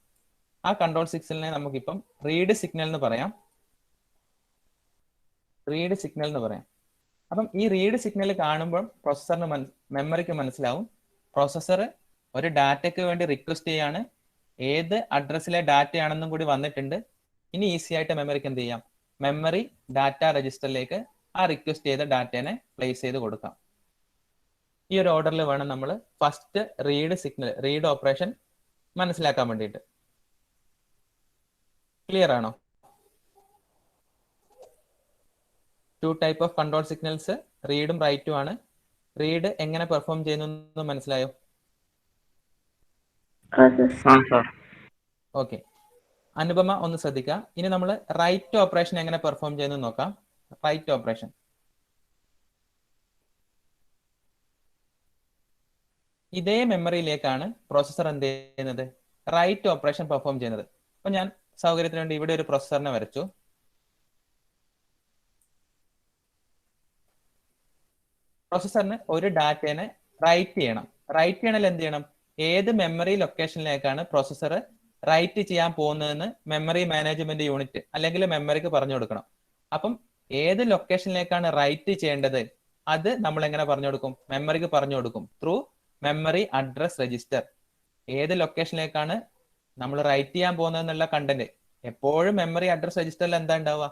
ആ കൺട്രോൾ സിഗ്നലിനെ നമുക്കിപ്പം റീഡ് സിഗ്നൽ എന്ന് പറയാം. അപ്പം ഈ റീഡ് സിഗ്നൽ കാണുമ്പോൾ പ്രോസസ്സറിന് മെമ്മറിക്ക് മനസ്സിലാവും പ്രോസസ്സർ ഒരു ഡാറ്റയ്ക്ക് വേണ്ടി റിക്വസ്റ്റ് ചെയ്യാണ്, ഏത് അഡ്രസ്സിലെ ഡാറ്റയാണെന്നും കൂടി വന്നിട്ടുണ്ട്. ഇനി ഈസി ആയിട്ട് മെമ്മറിക്ക് എന്ത് ചെയ്യാം? മെമ്മറി ഡാറ്റ രജിസ്റ്ററിലേക്ക് ആ റിക്വസ്റ്റ് ചെയ്ത ഡാറ്റേനെ പ്ലേസ് ചെയ്ത് കൊടുക്കാം. ഈ ഒരു ഓർഡറിൽ വേണം നമ്മൾ ഫസ്റ്റ് റീഡ് ഓപ്പറേഷൻ മനസ്സിലാക്കാൻ വേണ്ടിയിട്ട്. ക്ലിയർ ആണോ? 2 ടൈപ്പ് ഓഫ് കൺട്രോൾ സിഗ്നൽസ്, റീഡും റൈറ്റും ആണ്. റീഡ് എങ്ങനെ പെർഫോം ചെയ്യുന്നു മനസ്സിലായോ? ഓക്കെ, അനുപമ ഒന്ന് ശ്രദ്ധിക്കുക. ഇനി നമ്മൾ റൈറ്റ് ഓപ്പറേഷൻ എങ്ങനെ പെർഫോം ചെയ്യുന്നു നോക്കാം. റൈറ്റ് ഓപ്പറേഷൻ ഇതേ മെമ്മറിയിലേക്കാണ് പ്രോസസ്സർ എന്ത് ചെയ്യുന്നത്? റൈറ്റ് ഓപ്പറേഷൻ പെർഫോം ചെയ്യുന്നത്. അപ്പൊ ഞാൻ സൗകര്യത്തിന് വേണ്ടി ഇവിടെ ഒരു പ്രോസസ്സറിനെ വരച്ചു. പ്രോസസ്സറിന് ഒരു ഡാറ്റേനെ റൈറ്റ് ചെയ്യണം. റൈറ്റ് ചെയ്യണമെങ്കിൽ എന്ത് ചെയ്യണം? ഏത് മെമ്മറി ലൊക്കേഷനിലേക്കാണ് പ്രോസസ്സർ റൈറ്റ് ചെയ്യാൻ പോകുന്നതെന്ന് മെമ്മറി മാനേജ്മെന്റ് യൂണിറ്റ് അല്ലെങ്കിൽ മെമ്മറിക്ക് പറഞ്ഞു കൊടുക്കണം. അപ്പം ഏത് ലൊക്കേഷനിലേക്കാണ് റൈറ്റ് ചെയ്യേണ്ടത് അത് നമ്മൾ എങ്ങനെ പറഞ്ഞു കൊടുക്കും? മെമ്മറിക്ക് പറഞ്ഞു കൊടുക്കും ത്രൂ മെമ്മറി അഡ്രസ് രജിസ്റ്റർ. ഏത് ലൊക്കേഷനിലേക്കാണ് നമ്മൾ റൈറ്റ് ചെയ്യാൻ പോകുന്നതെന്നുള്ള കണ്ടന്റ് എപ്പോഴും മെമ്മറി അഡ്രസ് രജിസ്റ്ററിൽ എന്താ ഉണ്ടാവുക?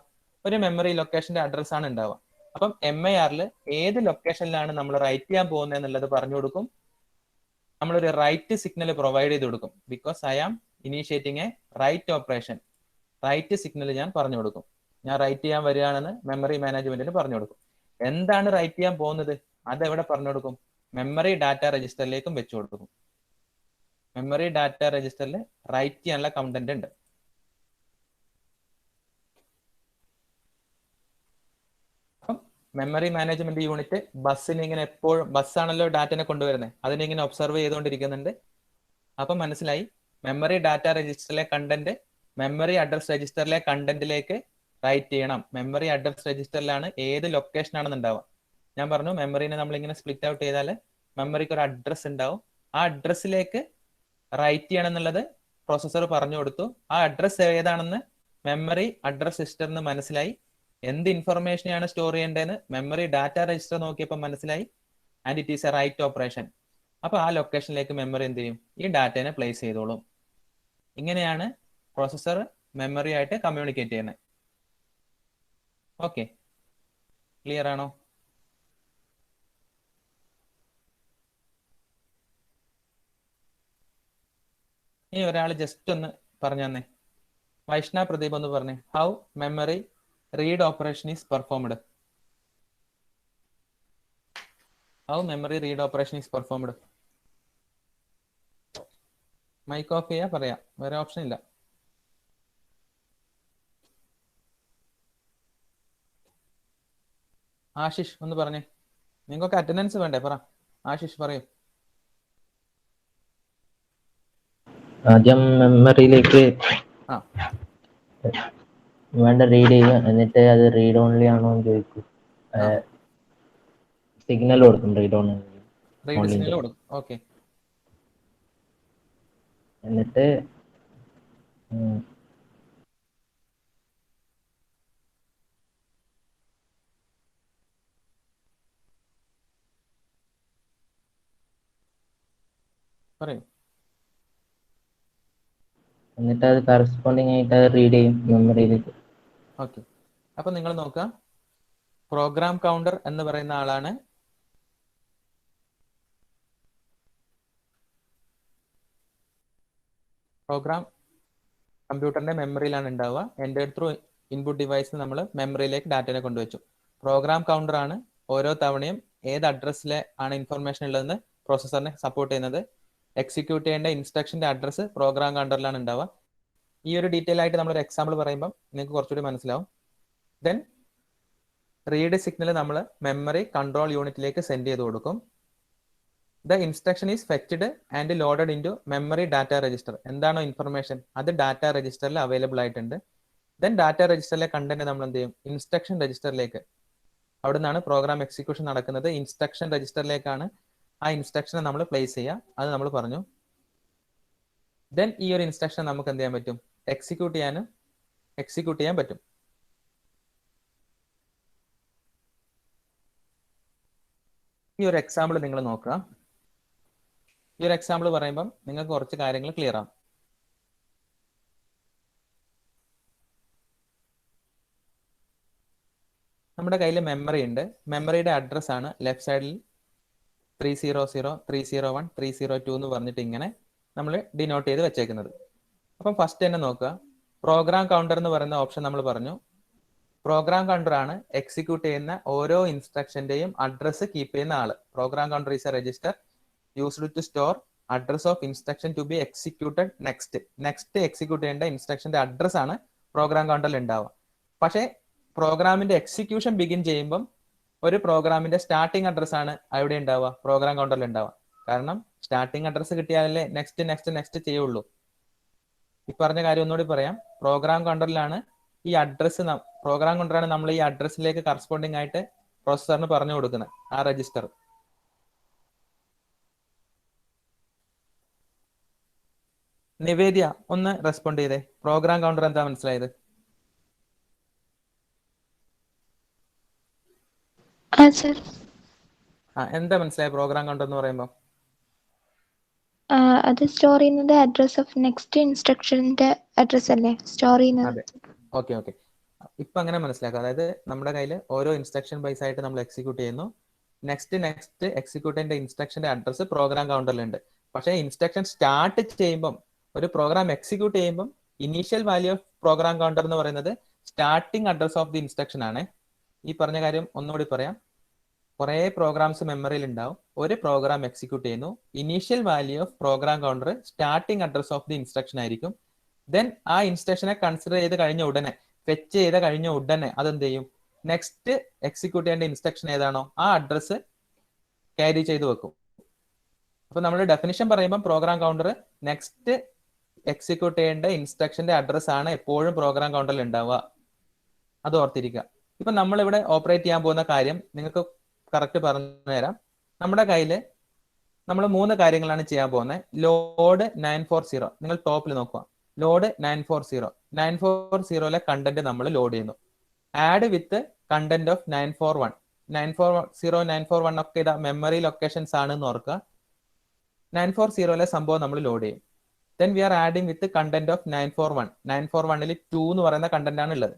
ഒരു മെമ്മറി ലൊക്കേഷന്റെ അഡ്രസ് ആണ് ഉണ്ടാവുക. അപ്പം MIR ഏത് ലൊക്കേഷനിലാണ് നമ്മൾ റൈറ്റ് ചെയ്യാൻ പോകുന്നത് എന്നുള്ളത് പറഞ്ഞു കൊടുക്കും. നമ്മളൊരു റൈറ്റ് സിഗ്നൽ പ്രൊവൈഡ് ചെയ്ത് കൊടുക്കും. Because I am initiating a write operation. Write signal ഞാൻ പറഞ്ഞു കൊടുക്കും. ഞാൻ റൈറ്റ് ചെയ്യാൻ വരികയാണെന്ന് മെമ്മറി മാനേജ്മെന്റിന് പറഞ്ഞു കൊടുക്കും. എന്താണ് റൈറ്റ് ചെയ്യാൻ പോകുന്നത് അതെവിടെ പറഞ്ഞു കൊടുക്കും? മെമ്മറി ഡാറ്റ രജിസ്റ്ററിലേക്കും വെച്ചു കൊടുക്കും. മെമ്മറി ഡാറ്റ രജിസ്റ്ററിൽ റൈറ്റ് ചെയ്യാനുള്ള കണ്ടന്റ് ഉണ്ട്. അപ്പം മെമ്മറി മാനേജ്മെന്റ് യൂണിറ്റ് ബസ്സിന് ഇങ്ങനെ എപ്പോഴും ബസ്സാണല്ലോ ഡാറ്റനെ കൊണ്ടുവരുന്നത്, അതിനെ ഇങ്ങനെ ഒബ്സർവ് ചെയ്തുകൊണ്ടിരിക്കുന്നുണ്ട്. അപ്പം മനസ്സിലായി മെമ്മറി ഡാറ്റ രജിസ്റ്ററിലെ കണ്ടന്റ് മെമ്മറി അഡ്രസ് രജിസ്റ്ററിലെ കണ്ടന്റിലേക്ക് റൈറ്റ് ചെയ്യണം. മെമ്മറി അഡ്രസ് രജിസ്റ്ററിലാണ് ഏത് ലൊക്കേഷൻ ആണെന്ന് ഉണ്ടാവുക. ഞാൻ പറഞ്ഞു മെമ്മറിനെ നമ്മളിങ്ങനെ സ്പ്ലിറ്റ് ഔട്ട് ചെയ്താൽ മെമ്മറിക്ക് ഒരു അഡ്രസ് ഉണ്ടാവും. ആ അഡ്രസ്സിലേക്ക് റൈറ്റ് ചെയ്യണം എന്നുള്ളത് പ്രോസസ്സർ പറഞ്ഞു കൊടുത്തു. ആ അഡ്രസ് ഏതാണെന്ന് മെമ്മറി അഡ്രസ് രജിസ്റ്ററിന് മനസ്സിലായി. എന്ത് ഇൻഫർമേഷനെയാണ് സ്റ്റോർ ചെയ്യേണ്ടതെന്ന് മെമ്മറി ഡാറ്റ രജിസ്റ്റർ നോക്കിയപ്പോൾ മനസ്സിലായി. And it is A write operation. അപ്പൊ ആ ലൊക്കേഷനിലേക്ക് മെമ്മറി എന്ത് ചെയ്യും? ഈ ഡാറ്റേനെ പ്ലേസ് ചെയ്തോളും. ഇങ്ങനെയാണ് പ്രോസസ്സർ മെമ്മറി ആയിട്ട് കമ്മ്യൂണിക്കേറ്റ് ചെയ്യുന്നത്. ഓക്കെ, ക്ലിയർ ആണോ? ഇനി ഒരാൾ ജസ്റ്റ് ഒന്ന് പറഞ്ഞു തന്നെ. വൈഷ്ണവ് പ്രദീപ് ഒന്ന് പറഞ്ഞേ, how memory read operation is performed. How memory read operation is performed. Mic off ചെയ്യാ പറയാം, വേറെ ഓപ്ഷൻ ഇല്ല. ആശിഷ് ഒന്ന് പറഞ്ഞേ. നിങ്ങൾക്കൊക്കെ അറ്റൻഡൻസ് വേണ്ടേ? പറ ആശിഷ്, പറയൂ. ആദ്യം മെമ്മറിയിലേക്ക് വേണ്ട റീഡ് ചെയ്യുക, എന്നിട്ട് അത് റീഡ് ഓൺലി ആണോ എന്ന് ചോദിക്കും. സിഗ്നൽ കൊടുക്കും റീഡ് ഓൺലി. ഓക്കെ, എന്നിട്ട് പറയൂ. എന്നിട്ട് അത് കറസ്പോണ്ടിങ് ആയിട്ട് അത് റീഡ് ചെയ്യും മെമ്മറിയിലേക്ക്. ഓക്കെ, അപ്പൊ നിങ്ങൾ നോക്കുക, പ്രോഗ്രാം കൗണ്ടർ എന്ന് പറയുന്ന ആളാണ് പ്രോഗ്രാം കമ്പ്യൂട്ടറിന്റെ മെമ്മറിയിലാണ് ഉണ്ടാവുക. എൻ്റെ ത്രൂ ഇൻപുട്ട് ഡിവൈസ് നമ്മൾ മെമ്മറിയിലേക്ക് ഡാറ്റയെ കൊണ്ടുവച്ചു. പ്രോഗ്രാം കൗണ്ടർ ആണ് ഓരോ തവണയും ഏത് അഡ്രസ്സിലെ ആണ് ഇൻഫർമേഷൻ ഉള്ളതെന്ന് പ്രോസസ്സറിനെ സപ്പോർട്ട് ചെയ്യുന്നത്. എക്സിക്യൂട്ട് ചെയ്യേണ്ട ഇൻസ്ട്രക്ഷന്റെ അഡ്രസ്സ് പ്രോഗ്രാം കൗണ്ടറിലാണ് ഉണ്ടാവുക. ഈ ഒരു ഡീറ്റെയിൽ ആയിട്ട് നമ്മളൊരു എക്സാമ്പിൾ പറയുമ്പോൾ നിങ്ങൾക്ക് കുറച്ചുകൂടി മനസ്സിലാവും. ദെൻ റീഡ് സിഗ്നൽ നമ്മൾ മെമ്മറി കൺട്രോൾ യൂണിറ്റിലേക്ക് സെൻഡ് ചെയ്ത് കൊടുക്കും. The instruction is fetched and loaded into memory data register. എന്താണോ ഇൻഫർമേഷൻ അത് ഡാറ്റ രജിസ്റ്ററിൽ അവൈലബിൾ ആയിട്ടുണ്ട്. ദെൻ ഡാറ്റ രജിസ്റ്ററിലെ കണ്ടന്റ് നമ്മൾ എന്ത് ചെയ്യും? ഇൻസ്ട്രക്ഷൻ രജിസ്റ്ററിലേക്ക്. അവിടെ നിന്നാണ് പ്രോഗ്രാം എക്സിക്യൂഷൻ നടക്കുന്നത്. ഇൻസ്ട്രക്ഷൻ രജിസ്റ്ററിലേക്കാണ് ആ ഇൻസ്ട്രക്ഷനെ നമ്മൾ പ്ലേസ് ചെയ്യുക. അത് നമ്മൾ പറഞ്ഞു. ദെൻ ഈ ഒരു ഇൻസ്ട്രക്ഷൻ നമുക്ക് എന്ത് ചെയ്യാൻ പറ്റും? എക്സിക്യൂട്ട് ചെയ്യാൻ പറ്റും. ഈ ഒരു എക്സാമ്പിൾ നിങ്ങൾ നോക്കുക. ഈ ഒരു എക്സാമ്പിൾ പറയുമ്പം നിങ്ങൾക്ക് കുറച്ച് കാര്യങ്ങൾ ക്ലിയർ ആവും. നമ്മുടെ കയ്യിൽ മെമ്മറി ഉണ്ട്. മെമ്മറിയുടെ അഡ്രസ് ആണ് ലെഫ്റ്റ് സൈഡിൽ 300, 301, 302 എന്ന് പറഞ്ഞിട്ട് ഇങ്ങനെ നമ്മൾ ഡിനോട്ട് ചെയ്ത് വെച്ചേക്കുന്നത്. അപ്പം ഫസ്റ്റ് തന്നെ നോക്കുക, പ്രോഗ്രാം കൗണ്ടർ എന്ന് പറയുന്ന ഓപ്ഷൻ നമ്മൾ പറഞ്ഞു. പ്രോഗ്രാം കൗണ്ടർ ആണ് എക്സിക്യൂട്ട് ചെയ്യുന്ന ഓരോ ഇൻസ്ട്രക്ഷന്റെയും അഡ്രസ് കീപ്പ് ചെയ്യുന്ന ആള്. Program counter is a register used to store address of instruction to be executed next execute ചെയ്യേണ്ട ഇൻസ്ട്രക്ഷന്റെ അഡ്രസ് ആണ് പ്രോഗ്രാം കൗണ്ടറിൽ ഉണ്ടാവുക. പക്ഷേ പ്രോഗ്രാമിന്റെ എക്സിക്യൂഷൻ ബിഗിൻ ചെയ്യുമ്പം ഒരു പ്രോഗ്രാമിന്റെ സ്റ്റാർട്ടിംഗ് അഡ്രസ് ആണ് അവിടെ ഉണ്ടാവുക, പ്രോഗ്രാം കൗണ്ടറിൽ ഉണ്ടാവുക. കാരണം സ്റ്റാർട്ടിംഗ് അഡ്രസ് കിട്ടിയാലല്ലേ നെക്സ്റ്റ് ചെയ്യുള്ളൂ. ഈ പറഞ്ഞ കാര്യം ഒന്നുകൂടി പറയാം. പ്രോഗ്രാം കൗണ്ടറിലാണ് ഈ അഡ്രസ്, പ്രോഗ്രാം കൗണ്ടറാണ് നമ്മൾ ഈ അഡ്രസ്സിലേക്ക് കറസ്പോണ്ടിങ് ആയിട്ട് പ്രോസസ്സറിന് പറഞ്ഞു കൊടുക്കുന്നത് ആ രജിസ്റ്റർ. നിവേദ്യ ഒന്ന് റെസ്പോണ്ട് ചെയ്തേ. പ്രോഗ്രാം കൗണ്ടർ എന്താ മനസ്സിലായത്? എന്താ മനസ്സിലായ പ്രോഗ്രാം കൗണ്ടർ എന്ന് പറയുമ്പോൾ? അത് സ്റ്റോർ ചെയ്യുന്നത് അഡ്രസ് ഓഫ് നെക്സ്റ്റ് ഇൻസ്ട്രക്ഷന്റെ അഡ്രസ് അല്ലേ സ്റ്റോർ ചെയ്യുന്നത്? അതെ, ഓക്കെ ഓക്കെ. ഇപ്പൊ അങ്ങനെ മനസ്സിലാക്കുക. അതായത് നമ്മുടെ കയ്യിൽ ഓരോ ഇൻസ്ട്രക്ഷൻ ബേസ് ആയിട്ട് നമ്മൾ എക്സിക്യൂട്ട് ചെയ്യുന്നു. നെക്സ്റ്റ് എക്സിക്യൂട്ട് ചെയ്യേണ്ട ഇൻസ്ട്രക്ഷന്റെ അഡ്രസ് പ്രോഗ്രാം കൗണ്ടറിലുണ്ട്. പക്ഷേ ഇൻസ്ട്രക്ഷൻ സ്റ്റാർട്ട് ചെയ്യുമ്പം, ഒരു പ്രോഗ്രാം എക്സിക്യൂട്ട് ചെയ്യുമ്പം initial value of program counter എന്ന് പറയുന്നത് starting address of the instruction ആണ്. ഈ പറഞ്ഞ കാര്യം ഒന്നുകൂടി പറയാം. കുറേ പ്രോഗ്രാംസ് മെമ്മറിയിൽ ഉണ്ടാവും. ഒരു പ്രോഗ്രാം എക്സിക്യൂട്ട് ചെയ്യുന്നു. Initial value of program counter starting address of the instruction ആയിരിക്കും. ദെൻ ആ ഇൻസ്ട്രക്ഷനെ കൺസിഡർ ചെയ്ത് കഴിഞ്ഞ ഉടനെ, ഫെച്ച് ചെയ്ത് കഴിഞ്ഞ ഉടനെ അതെന്ത് ചെയ്യും? നെക്സ്റ്റ് എക്സിക്യൂട്ട് ചെയ്യേണ്ട ഇൻസ്ട്രക്ഷൻ ഏതാണോ ആ അഡ്രസ് ക്യാരി ചെയ്ത് വെക്കും. അപ്പൊ നമ്മൾ ഡെഫിനിഷൻ പറയുമ്പോൾ പ്രോഗ്രാം കൗണ്ടർ നെക്സ്റ്റ് എക്സിക്യൂട്ട് ചെയ്യേണ്ട ഇൻസ്ട്രക്ഷന്റെ അഡ്രസ് ആണ് എപ്പോഴും പ്രോഗ്രാം കൗണ്ടറിൽ ഉണ്ടാവുക. അത് ഓർത്തിരിക്കുക. ഇപ്പൊ നമ്മളിവിടെ ഓപ്പറേറ്റ് ചെയ്യാൻ പോകുന്ന കാര്യം നിങ്ങൾക്ക് കറക്റ്റ് പറഞ്ഞു തരാം. നമ്മുടെ കയ്യിൽ നമ്മൾ 3 കാര്യങ്ങളാണ് ചെയ്യാൻ പോകുന്നത്. ലോഡ് 940, നിങ്ങൾ ടോപ്പിൽ നോക്കുക. ലോഡ് 940, 940ലെ കണ്ടന്റ് നമ്മൾ ലോഡ് ചെയ്യുന്നു. ആഡ് വിത്ത് കണ്ടന്റ് ഓഫ് 941, 940 941 ഒക്കെ ഇതാ മെമ്മറി ലൊക്കേഷൻസ് ആണെന്ന് ഓർക്കുക. 940ലെ സംഭവം നമ്മൾ ലോഡ് ചെയ്യും. Then we are adding with content of 941. 941ൽ 2 എന്ന് പറയുന്ന കണ്ടന്റ് ആണ് ഉള്ളത്.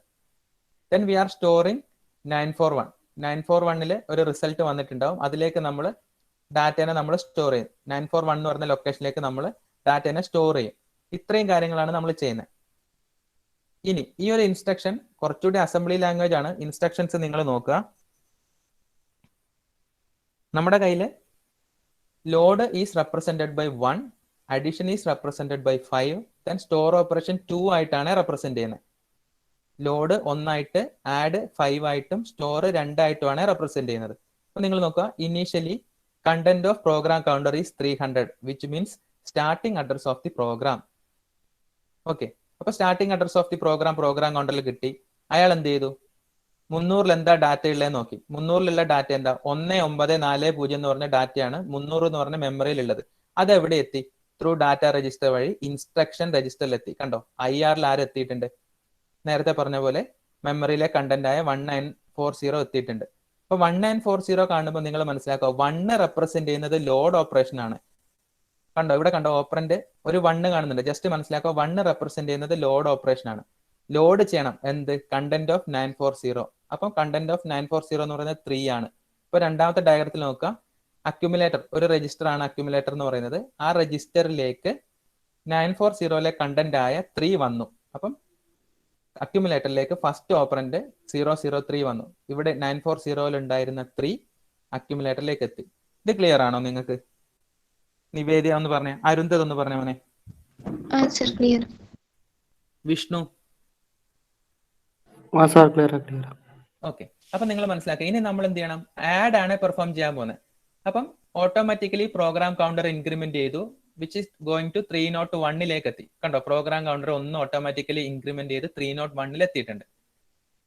Then we are storing 941. 941ൽ ഒരു റിസൾട്ട് വന്നിട്ടുണ്ടാവും. അതിലേക്ക് നമ്മൾ ഡാറ്റേനെ നമ്മൾ സ്റ്റോർ ചെയ്യും. 941 എന്ന് പറഞ്ഞ ലൊക്കേഷനിലേക്ക് നമ്മൾ ഡാറ്റേനെ സ്റ്റോർ ചെയ്യും. ഇത്രയും കാര്യങ്ങളാണ് നമ്മൾ ചെയ്യുന്നത്. ഇനി ഈ ഒരു ഇൻസ്ട്രക്ഷൻ കുറച്ചുകൂടി അസംബ്ലി ലാംഗ്വേജ് ആണ്. ഇൻസ്ട്രക്ഷൻസ് നിങ്ങൾ നോക്കുക. നമ്മുടെ കയ്യിൽ load is represented by 1, addition is represented by 5, then store operation 2 ആയിട്ടാണ് റെപ്രസെന്റ് ചെയ്യുന്നത്. ലോഡ് 1 ആയിട്ട്, ആഡ് 5 ആയിട്ടും സ്റ്റോർ 2 ആയിട്ടുമാണ് റെപ്രസെന്റ് ചെയ്യുന്നത്. അപ്പൊ നിങ്ങൾ നോക്കുക. Initially content of program counter is 300, which means starting address of the program. Okay, അപ്പൊ starting address of the program കൗണ്ടറിൽ കിട്ടി. അയാൾ എന്ത് ചെയ്തു? 300ൽ എന്താ ഡാറ്റ ഉള്ളതെന്ന് നോക്കി. 300ലുള്ള ഡാറ്റ എന്താ? 1940 എന്ന് പറഞ്ഞ ഡാറ്റയാണ് 300 എന്ന് പറഞ്ഞ മെമ്മറിയിൽ ഉള്ളത്. അത് എവിടെ എത്തി? ത്രൂ ഡാറ്റ രജിസ്റ്റർ വഴി ഇൻസ്ട്രക്ഷൻ രജിസ്റ്ററിൽ എത്തി. കണ്ടോ, IRൽ ആര് എത്തിയിട്ടുണ്ട്? നേരത്തെ പറഞ്ഞ പോലെ മെമ്മറിയിലെ കണ്ടന്റ് ആയ 1940 എത്തിയിട്ടുണ്ട്. അപ്പൊ 1940 കാണുമ്പോൾ നിങ്ങൾ മനസ്സിലാക്കുക 1 റെപ്രസെന്റ് ചെയ്യുന്നത് ലോഡ് ഓപ്പറേഷൻ ആണ്. കണ്ടോ, ഇവിടെ കണ്ടോ, ഓപ്പറന്റ് ഒരു 1 കാണുന്നുണ്ട്. ജസ്റ്റ് മനസ്സിലാക്കുക 1 റെപ്രസെന്റ് ചെയ്യുന്നത് ലോഡ് ഓപ്പറേഷൻ ആണ്. ലോഡ് ചെയ്യണം എന്ത്? Content of 940. അപ്പം കണ്ടന്റ് ഓഫ് 940 എന്ന് പറയുന്നത് 3 ആണ്. ഇപ്പൊ രണ്ടാമത്തെ ഡയഗ്രത്തിൽ നോക്കുക. അക്യുമുലേറ്റർ, ഒരു രജിസ്റ്റർ ആണ് അക്യുമുലേറ്റർ എന്ന് പറയുന്നത്. ആ രജിസ്റ്ററിലേക്ക് 940ലെ കണ്ടന്റ് ആയ 3 വന്നു. അപ്പം അക്യുമുലേറ്ററിലേക്ക് ഫസ്റ്റ് ഓപ്പറന്റ് 003 വന്നു. ഇവിടെ 940ൽ ഉണ്ടായിരുന്ന 3 അക്യുമുലേറ്ററിലേക്ക് എത്തി. ഇത് ക്ലിയർ ആണോ നിങ്ങൾക്ക്? നിവേദ്യ ഒന്ന് പറഞ്ഞേ. അരുന്ധത് ഒന്ന് പറഞ്ഞേ മോനെ. വിഷ്ണു? ഓക്കെ, അപ്പൊ നിങ്ങൾ മനസ്സിലാക്കുക. ഇനി നമ്മൾ എന്ത് ചെയ്യണം? ആഡ് ആണ് പെർഫോം ചെയ്യാൻ പോകുന്നത്. അപ്പം ഓട്ടോമാറ്റിക്കലി പ്രോഗ്രാം കൗണ്ടർ ഇൻക്രിമെന്റ് ചെയ്തു, വിച്ച് ഇസ് ഗോയിങ് ടു 301ലേക്ക് എത്തി. കണ്ടോ, പ്രോഗ്രാം കൗണ്ടർ 1 ഓട്ടോമാറ്റിക്കലി ഇൻക്രിമെന്റ് ചെയ്ത് 301ൽ എത്തിയിട്ടുണ്ട്.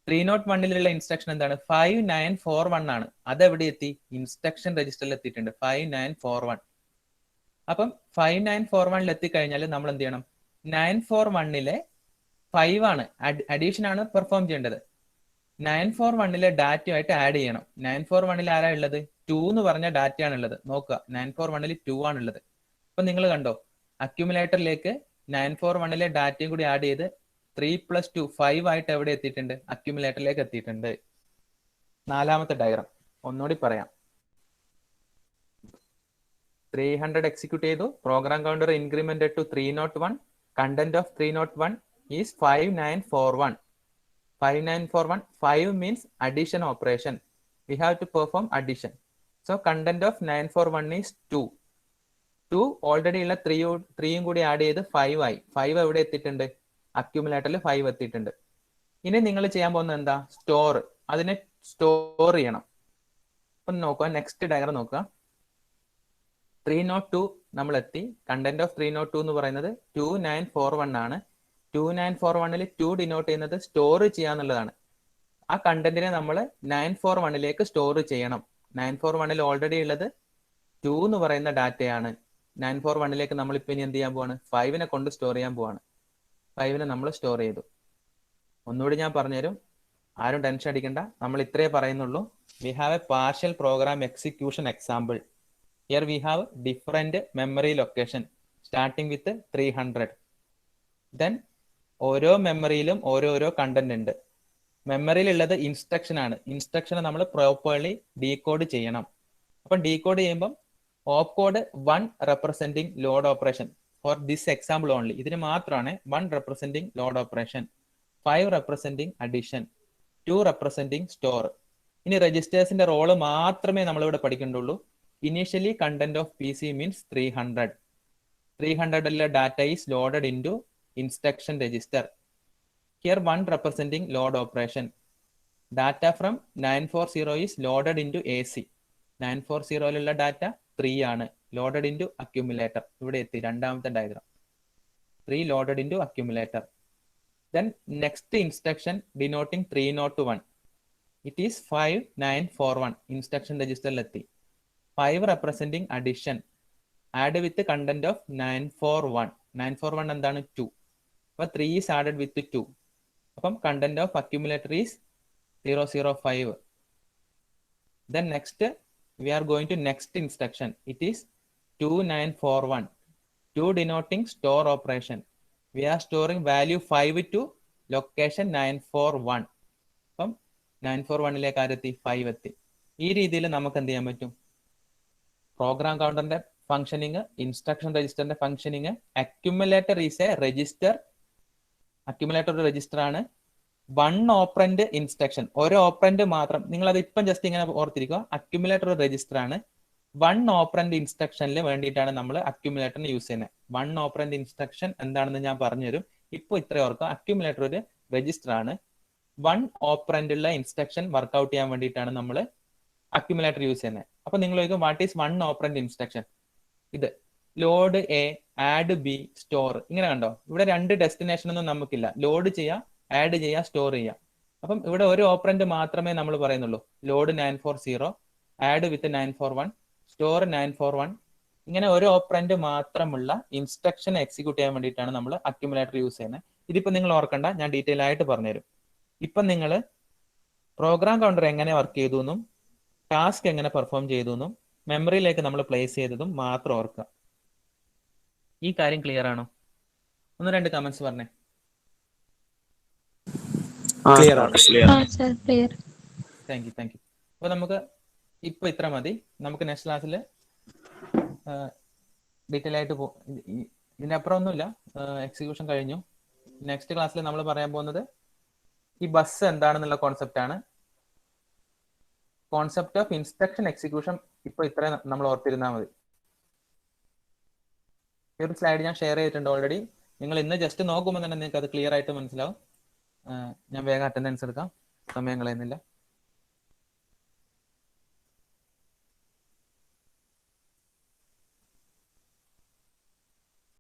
301ലുള്ള ഇൻസ്ട്രക്ഷൻ എന്താണ്? 5941 ആണ്. അതെവിടെ എത്തി? ഇൻസ്ട്രക്ഷൻ രജിസ്റ്ററിൽ എത്തിയിട്ടുണ്ട്. 5941. അപ്പം 5941ൽ എത്തിക്കഴിഞ്ഞാൽ നമ്മൾ എന്ത് ചെയ്യണം? 941ലെ 5 ആണ്, അഡീഷൻ ആണ് പെർഫോം ചെയ്യേണ്ടത്. 941ലെ ഡാറ്റയുമായിട്ട് ആഡ് ചെയ്യണം. 941ൽ ആരാ ഉള്ളത്? 2 എന്ന് പറഞ്ഞ ഡാറ്റയാണ് ഉള്ളത്. നോക്കുക, 941ൽ 2 ആണ് ഉള്ളത്. അപ്പൊ നിങ്ങൾ കണ്ടോ, അക്യുമുലേറ്ററിലേക്ക് 941ലെ ഡാറ്റയും കൂടി ആഡ് ചെയ്ത് 3 + 2 5 ആയിട്ട് എവിടെ എത്തിയിട്ടുണ്ട്? അക്യുമുലേറ്ററിലേക്ക് എത്തിയിട്ടുണ്ട്. നാലാമത്തെ ഡയഗ്രാം ഒന്നുകൂടി പറയാം. 300 എക്സിക്യൂട്ട് ചെയ്തു. Program counter incremented to 301. Content of 301 is 5941. 5941. 5 means addition operation. We have to perform addition. So content of 941 is 2. 2 already ഉള്ള 3യും കൂടി ആഡ് ചെയ്ത് 5 ആയി. 5 എവിടെ എത്തിയിട്ടുണ്ട്? അക്യുമുലേറ്ററിൽ 5 എത്തിയിട്ടുണ്ട്. ഇനി നിങ്ങൾ ചെയ്യാൻ പോകുന്നത് എന്താ? സ്റ്റോർ. അതിനെ സ്റ്റോർ ചെയ്യണം. ഒന്ന് നോക്കുക, നെക്സ്റ്റ് ഡയഗ്രാം നോക്കുക. 302 നമ്മൾ എത്തി. കണ്ടന്റ് ഓഫ് 302 എന്ന് പറയുന്നത് 2941 ആണ്. 2941ൽ 2 ഡിനോട്ട് ചെയ്യുന്നത് സ്റ്റോർ ചെയ്യാന്നുള്ളതാണ്. ആ കണ്ടന്റിനെ നമ്മൾ 941ലേക്ക് സ്റ്റോർ ചെയ്യണം. 941ൽ ഓൾറെഡി ഉള്ളത് 2 എന്ന് പറയുന്ന ഡാറ്റയാണ്. 941ലേക്ക് നമ്മൾ ഇപ്പൊ ഇനി എന്ത് ചെയ്യാൻ പോവാണ്? 5നെ കൊണ്ട് സ്റ്റോർ ചെയ്യാൻ പോവാണ്. 5നെ നമ്മൾ സ്റ്റോർ ചെയ്തു. ഒന്നുകൂടി ഞാൻ പറഞ്ഞുതരും, ആരും ടെൻഷൻ അടിക്കണ്ട. നമ്മൾ ഇത്രേ പറയുന്നുള്ളൂ. We have A partial program execution example. Here we have different memory location starting with 300. Then ഓരോ മെമ്മറിയിലും ഓരോരോ കണ്ടന്റ് ഉണ്ട്. മെമ്മറിയിലുള്ളത് ഇൻസ്ട്രക്ഷൻ ആണ്. ഇൻസ്ട്രക്ഷനെ നമ്മൾ പ്രോപ്പർലി ഡീകോഡ് ചെയ്യണം. അപ്പം ഡീകോഡ് ചെയ്യുമ്പം op code 1 representing load operation for this example only. ഇതിന് മാത്രമാണ് 1 representing load operation, 5 representing addition, 2 representing store. ഇനി രജിസ്റ്റേഴ്സിന്റെ റോള് മാത്രമേ നമ്മളിവിടെ പഠിക്കേണ്ടുള്ളൂ. Initially content of P C means 300. 300ലെ data is loaded into instruction register. Here 1 representing load operation. Data from 940 is loaded into AC. 940ലുള്ള data 3 ആണ്, loaded into accumulator. ഇവിടെ എത്തി രണ്ടാമത്തെ diagram. 3 loaded into accumulator. Then next instruction denoting 301. It is 5941. Instruction registerൽ എത്തി. 5 representing addition. Add with the content of 941. 941 എന്താണ്? 2. അപ്പോൾ 3 is added with 2. അപ്പം content of accumulator is 005. Then next we are going to next instruction. It is 2941. 2 denoting store operation. We are storing value 5 to location 941. അപ്പം 941ലേക്ക് ആരെത്തി? 5 എത്തി. ഈ രീതിയിൽ നമുക്ക് എന്ത് ചെയ്യാൻ പറ്റും? പ്രോഗ്രാം കൗണ്ടറിന്റെ ഫംഗ്ഷനിങ്, ഇൻസ്ട്രക്ഷൻ രജിസ്റ്ററിന്റെ functioning. Accumulator is a register. Accumulator ഒരു രജിസ്റ്റർ ആണ്. 1 ഓപ്പറന്റ് ഇൻസ്ട്രക്ഷൻ, ഒരു ഓപ്പറന്റ് മാത്രം. നിങ്ങൾ അത് ഇപ്പം ജസ്റ്റ് ഇങ്ങനെ ഓർത്തിരിക്കുക. അക്യുമുലേറ്റർ ഒരു രജിസ്റ്റർ ആണ്. 1 ഓപ്പറന്റ് ഇൻസ്ട്രക്ഷനിൽ വേണ്ടിയിട്ടാണ് നമ്മൾ അക്യുമുലേറ്ററിന് യൂസ് ചെയ്യുന്നത്. 1 ഓപ്പറന്റ് ഇൻസ്ട്രക്ഷൻ എന്താണെന്ന് ഞാൻ പറഞ്ഞുതരും. ഇപ്പോൾ ഇത്ര ഓർക്കുക, അക്യുമുലേറ്റർ ഒരു രജിസ്റ്റർ ആണ്. 1 ഓപ്പറന്റ് ഉള്ള ഇൻസ്ട്രക്ഷൻ വർക്ക്ഔട്ട് ചെയ്യാൻ വേണ്ടിയിട്ടാണ് നമ്മൾ അക്യുമുലേറ്റർ യൂസ് ചെയ്യുന്നത്. അപ്പൊ നിങ്ങൾ ചോദിക്കും, വാട്ട് ഈസ് 1 ഓപ്പറന്റ് ഇൻസ്ട്രക്ഷൻ? ഇത് load A, add B, store. ഇങ്ങനെ കണ്ടോ? ഇവിടെ 2 ഡെസ്റ്റിനേഷൻ ഒന്നും നമുക്കില്ല. ലോഡ് ചെയ്യാം, ആഡ് ചെയ്യാം, സ്റ്റോർ ചെയ്യാം. അപ്പം ഇവിടെ ഒരു ഓപ്പറന്റ് മാത്രമേ നമ്മൾ പറയുന്നുള്ളൂ. ലോഡ് 940, ആഡ് വിത്ത് 941, സ്റ്റോർ 941. ഇങ്ങനെ ഒരു ഓപ്പറന്റ് മാത്രമുള്ള ഇൻസ്ട്രക്ഷൻ എക്സിക്യൂട്ട് ചെയ്യാൻ വേണ്ടിയിട്ടാണ് നമ്മൾ അക്യുമുലേറ്റർ യൂസ് ചെയ്യുന്നത്. ഇതിപ്പോ നിങ്ങൾ ഓർക്കണ്ട, ഞാൻ ഡീറ്റെയിൽ ആയിട്ട് പറഞ്ഞുതരും. ഇപ്പം നിങ്ങൾ പ്രോഗ്രാം കൗണ്ടർ എങ്ങനെ വർക്ക് ചെയ്തു എന്നും ടാസ്ക് എങ്ങനെ പെർഫോം ചെയ്തു എന്നും മെമ്മറിയിലേക്ക് നമ്മൾ പ്ലേസ് ചെയ്തതും മാത്രം ഓർക്കുക. ഈ കാര്യം ക്ലിയർ ആണോ? 1-2 കമന്റ്സ് പറഞ്ഞേ. ആ സർ ക്ലിയർ. Thank you. അപ്പൊ നമുക്ക് ഇപ്പൊ ഇത്ര മതി. നമുക്ക് നെക്സ്റ്റ് ക്ലാസ്സിൽ ഡീറ്റെയിൽ ആയിട്ട് ഇതിനപ്പുറം ഒന്നുമില്ല. എക്സിക്യൂഷൻ കഴിഞ്ഞു. നെക്സ്റ്റ് ക്ലാസ്സിൽ നമ്മൾ പറയാൻ പോകുന്നത് ഈ ബസ് എന്താണെന്നുള്ള കോൺസെപ്റ്റ് ആണ്. കോൺസെപ്റ്റ് ഓഫ് ഇൻസ്ട്രക്ഷൻ എക്സിക്യൂഷൻ ഇപ്പൊ ഇത്ര നമ്മൾ ഓർത്തിരുന്നാൽ മതി. ഈ ഒരു സ്ലൈഡ് ഞാൻ ഷെയർ ചെയ്തിട്ടുണ്ട് ഓൾറെഡി. നിങ്ങൾ ഇന്ന് ജസ്റ്റ് നോക്കുമ്പോൾ തന്നെ നിങ്ങൾക്ക് അത് ക്ലിയർ ആയിട്ട് മനസ്സിലാവും. ഞാൻ വേഗം അറ്റൻഡൻസ് എടുക്കാം, സമയം കളയുന്നില്ല.